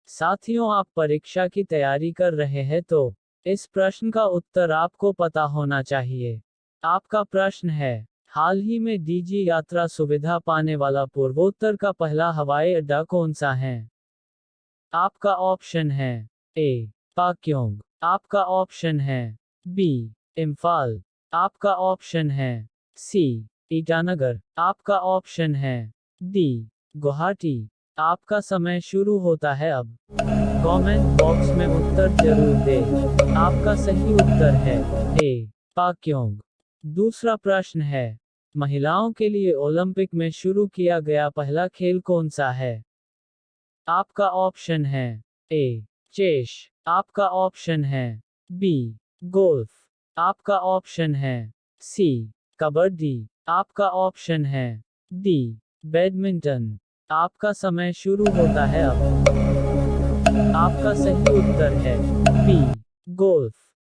साथियों, आप परीक्षा की तैयारी कर रहे हैं तो इस प्रश्न का उत्तर आपको पता होना चाहिए। आपका प्रश्न है, हाल ही में डीजी यात्रा सुविधा पाने वाला पूर्वोत्तर का पहला हवाई अड्डा कौन सा है? आपका ऑप्शन है ए पाक्योंग, आपका ऑप्शन है बी इम्फाल, आपका ऑप्शन है सी ईटानगर, आपका ऑप्शन है डी गुवाहाटी। आपका समय शुरू होता है अब। कमेंट बॉक्स में उत्तर जरूर दें। आपका सही उत्तर है ए पाक्योंग। दूसरा प्रश्न है, महिलाओं के लिए ओलंपिक में शुरू किया गया पहला खेल कौन सा है? आपका ऑप्शन है ए चेस, आपका ऑप्शन है बी गोल्फ, आपका ऑप्शन है सी कबड्डी, आपका ऑप्शन है डी बैडमिंटन। आपका समय शुरू होता है अब। आपका सही उत्तर है बी गोल्फ।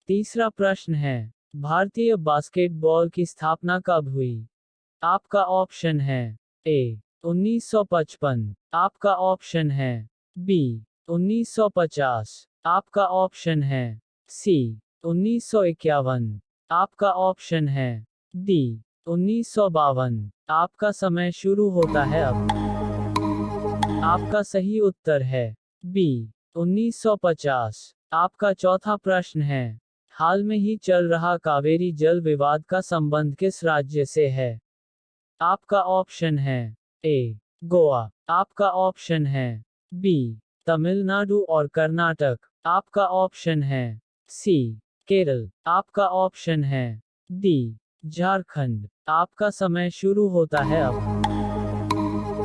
तीसरा प्रश्न है, भारतीय बास्केटबॉल की स्थापना कब हुई? आपका ऑप्शन है ए 1955, आपका ऑप्शन है बी 1950, आपका ऑप्शन है सी 1951, आपका ऑप्शन है डी 1952। आपका समय शुरू होता है अब। आपका सही उत्तर है बी 1950। आपका चौथा प्रश्न है, हाल में ही चल रहा कावेरी जल विवाद का संबंध किस राज्य से है? आपका ऑप्शन है ए गोवा, आपका ऑप्शन है बी तमिलनाडु और कर्नाटक, आपका ऑप्शन है सी केरल, आपका ऑप्शन है डी झारखंड। आपका समय शुरू होता है अब।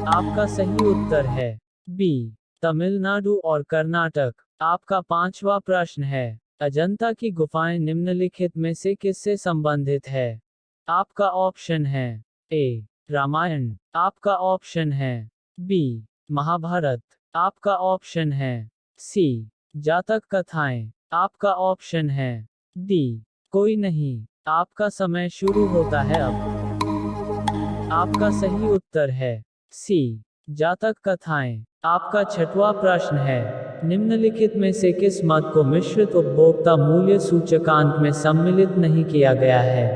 आपका सही उत्तर है बी तमिलनाडु और कर्नाटक। आपका पांचवा प्रश्न है, अजंता की गुफाएं निम्नलिखित में से किससे संबंधित है? आपका ऑप्शन है ए रामायण, आपका ऑप्शन है बी महाभारत, आपका ऑप्शन है सी जातक कथाएं, आपका ऑप्शन है डी कोई नहीं। आपका समय शुरू होता है अब। आपका सही उत्तर है सी जातक कथाएं। आपका छठवां प्रश्न है, निम्नलिखित में से किस मद को मिश्रित उपभोक्ता मूल्य सूचकांक में सम्मिलित नहीं किया गया है?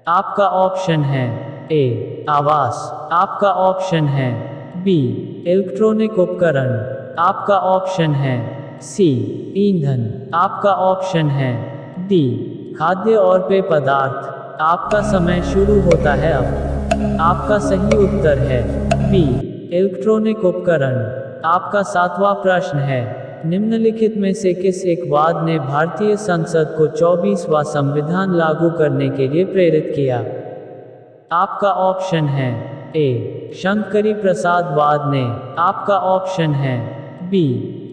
आपका ऑप्शन है ए आवास, आपका ऑप्शन है बी इलेक्ट्रॉनिक उपकरण, आपका ऑप्शन है सी ईंधन, आपका ऑप्शन है डी खाद्य और पेय पदार्थ। आपका समय शुरू होता है अब। आपका सही उत्तर है बी इलेक्ट्रॉनिक उपकरण। आपका सातवां प्रश्न है, निम्नलिखित में से किस एक वाद ने भारतीय संसद को 24वां संविधान लागू करने के लिए प्रेरित किया? आपका ऑप्शन है ए शंकरी प्रसाद वाद ने, आपका ऑप्शन है बी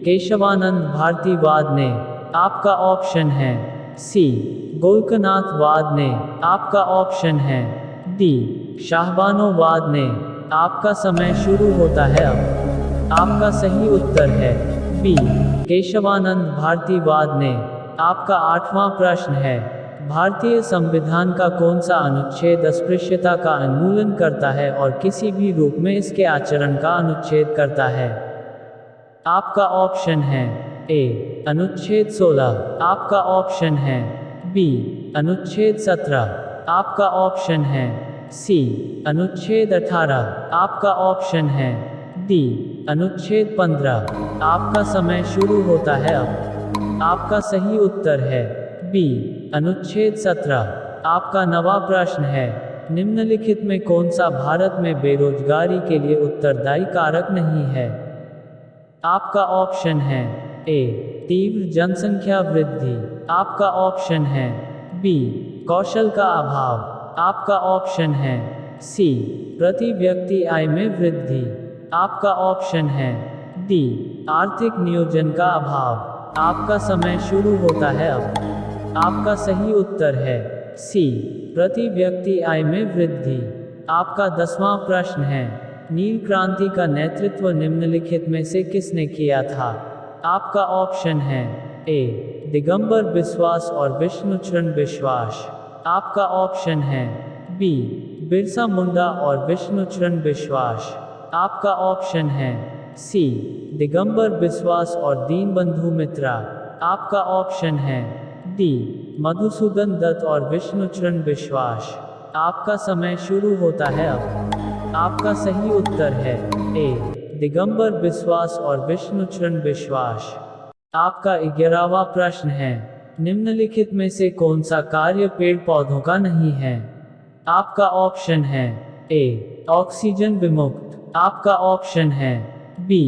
केशवानंद भारती वाद ने, आपका ऑप्शन है सी गोलकनाथ वाद ने, आपका ऑप्शन है डी शाहबानो वाद ने। आपका समय शुरू होता है अब। आपका सही उत्तर है बी केशवानंद भारती वाद ने। आपका आठवां प्रश्न है, भारतीय संविधान का कौन सा अनुच्छेद अस्पृश्यता का उन्मूलन करता है और किसी भी रूप में इसके आचरण का अनुच्छेद करता है? आपका ऑप्शन है ए अनुच्छेद 16, आपका ऑप्शन है बी अनुच्छेद 17, आपका ऑप्शन है सी अनुच्छेद 18, आपका ऑप्शन है डी अनुच्छेद 15। आपका समय शुरू होता है अब। आपका सही उत्तर है बी अनुच्छेद 17। आपका नवा प्रश्न है, निम्नलिखित में कौन सा भारत में बेरोजगारी के लिए उत्तरदायी कारक नहीं है? आपका ऑप्शन है ए तीव्र जनसंख्या वृद्धि, आपका ऑप्शन है बी कौशल का अभाव, आपका ऑप्शन है सी प्रति व्यक्ति आय में वृद्धि, आपका ऑप्शन है डी आर्थिक नियोजन का अभाव। आपका समय शुरू होता है अब। आपका सही उत्तर है सी प्रति व्यक्ति आय में वृद्धि। आपका 10वां प्रश्न है, नील क्रांति का नेतृत्व निम्नलिखित में से किसने किया था? आपका ऑप्शन है ए दिगंबर बिस्वास और विष्णुचरण विश्वास, आपका ऑप्शन है बी बिरसा मुंडा और विष्णुचरण विश्वास, आपका ऑप्शन है सी दिगंबर बिस्वास और दीनबंधु मित्रा। आपका ऑप्शन है डी मधुसूदन दत्त और विष्णुचरण विश्वास। आपका समय शुरू होता है अब। आपका सही उत्तर है ए दिगंबर बिस्वास और विष्णुचरण विश्वास। आपका 11वां प्रश्न है, निम्नलिखित में से कौन सा कार्य पेड़ पौधों का नहीं है? आपका ऑप्शन है ए ऑक्सीजन विमुक्त। आपका ऑप्शन है बी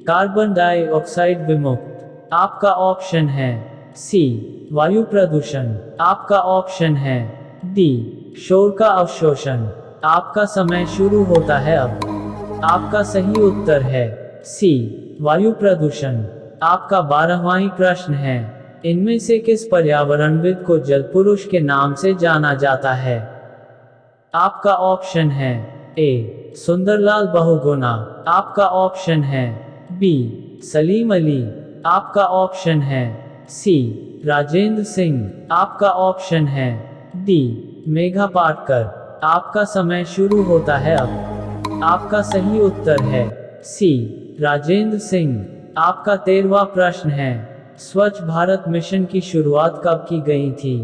कार्बन डाइऑक्साइड विमुक्त। आपका ऑप्शन है सी वायु प्रदूषण। आपका ऑप्शन है डी शोर का अवशोषण। आपका समय शुरू होता है अब। आपका सही उत्तर है सी वायु प्रदूषण। आपका 12वां प्रश्न है, इनमें से किस पर्यावरणविद को जलपुरुष के नाम से जाना जाता है? आपका ऑप्शन है ए सुंदरलाल बहुगुणा। आपका ऑप्शन है बी सलीम अली। आपका ऑप्शन है सी राजेंद्र सिंह। आपका ऑप्शन है डी मेघा पाटकर। आपका समय शुरू होता है अब। आपका सही उत्तर है सी राजेंद्र सिंह। आपका 13वां प्रश्न है, स्वच्छ भारत मिशन की शुरुआत कब की गई थी?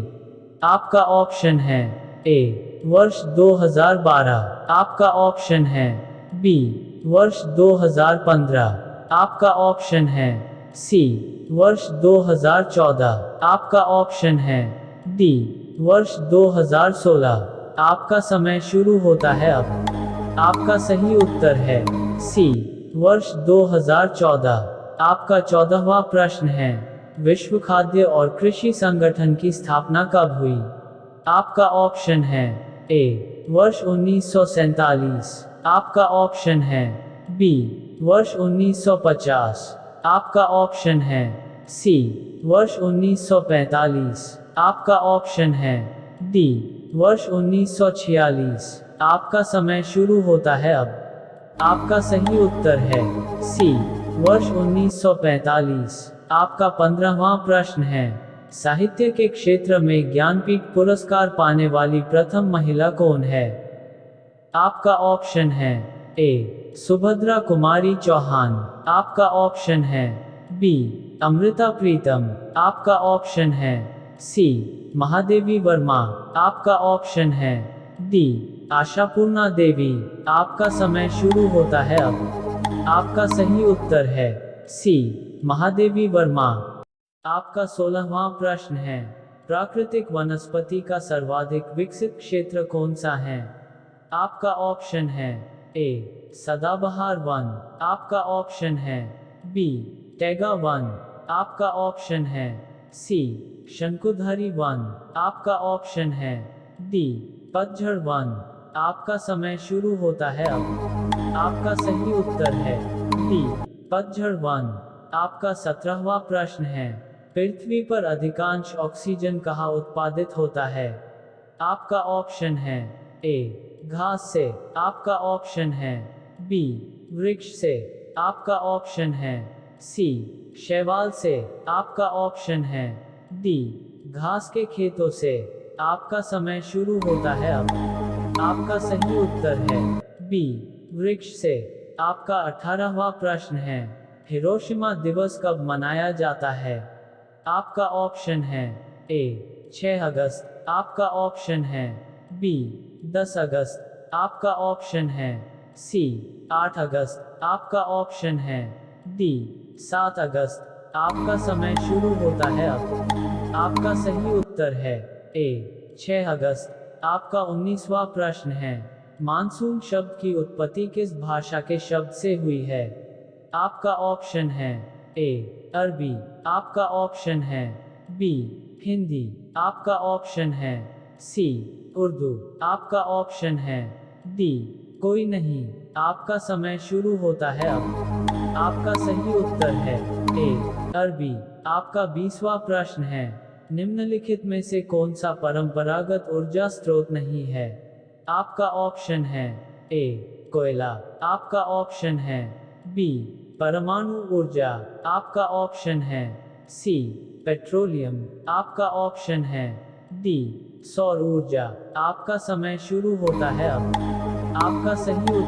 आपका ऑप्शन है ए वर्ष 2012। आपका ऑप्शन है बी वर्ष 2015। आपका ऑप्शन है सी वर्ष 2014। आपका ऑप्शन है डी वर्ष 2016। आपका समय शुरू होता है अब। आपका सही उत्तर है सी वर्ष 2014। आपका 14वां प्रश्न है, विश्व खाद्य और कृषि संगठन की स्थापना कब हुई? आपका ऑप्शन है ए वर्ष 1947। आपका ऑप्शन है बी वर्ष 1950। आपका ऑप्शन है सी वर्ष 1945। आपका ऑप्शन है डी वर्ष 1946। आपका समय शुरू होता है अब। आपका सही उत्तर है सी वर्ष 1945। आपका 15वां प्रश्न है, साहित्य के क्षेत्र में ज्ञानपीठ पुरस्कार पाने वाली प्रथम महिला कौन है? आपका ऑप्शन है ए सुभद्रा कुमारी चौहान। आपका ऑप्शन है बी अमृता प्रीतम। आपका ऑप्शन है सी महादेवी वर्मा। आपका ऑप्शन है डी आशापूर्णा देवी। आपका समय शुरू होता है अब। आपका सही उत्तर है सी महादेवी वर्मा। आपका 16वां प्रश्न है, प्राकृतिक वनस्पति का सर्वाधिक विकसित क्षेत्र कौन सा है? आपका ऑप्शन है ए सदाबहार वन। आपका ऑप्शन है बी टैगा वन। आपका ऑप्शन है सी शंकुधारी वन। आपका ऑप्शन है डी पतझड़ वन। आपका समय शुरू होता है अब। आपका सही उत्तर है डी पतझड़ वन। आपका 17वां प्रश्न है, पृथ्वी पर अधिकांश ऑक्सीजन कहाँ उत्पादित होता है? आपका ऑप्शन है ए घास से। आपका ऑप्शन है बी वृक्ष से। आपका ऑप्शन है सी शैवाल से। आपका ऑप्शन है डी घास के खेतों से। आपका समय शुरू होता है अब। आपका सही उत्तर है बी वृक्ष से। आपका 18वां प्रश्न है, हिरोशिमा दिवस कब मनाया जाता है? आपका ऑप्शन है ए 6 अगस्त। आपका ऑप्शन है बी 10 अगस्त। आपका ऑप्शन है सी 8 अगस्त। आपका ऑप्शन है डी 7 अगस्त। आपका समय शुरू होता है अब। आपका सही उत्तर है ए 6 अगस्त। आपका 19वां प्रश्न है, मानसून शब्द की उत्पत्ति किस भाषा के शब्द से हुई है? आपका ऑप्शन है ए अरबी। आपका ऑप्शन है बी हिंदी। आपका ऑप्शन है सी उर्दू। आपका ऑप्शन है डी कोई नहीं। आपका समय शुरू होता है अब। आपका सही उत्तर है ए अरबी। आपका 20वां प्रश्न है, निम्नलिखित में से कौन सा परंपरागत ऊर्जा स्रोत नहीं है? आपका ऑप्शन है ए कोयला। आपका ऑप्शन है बी परमाणु ऊर्जा। आपका ऑप्शन है सी पेट्रोलियम। आपका ऑप्शन है डी सौर ऊर्जा। आपका समय शुरू होता है अब। आपका सही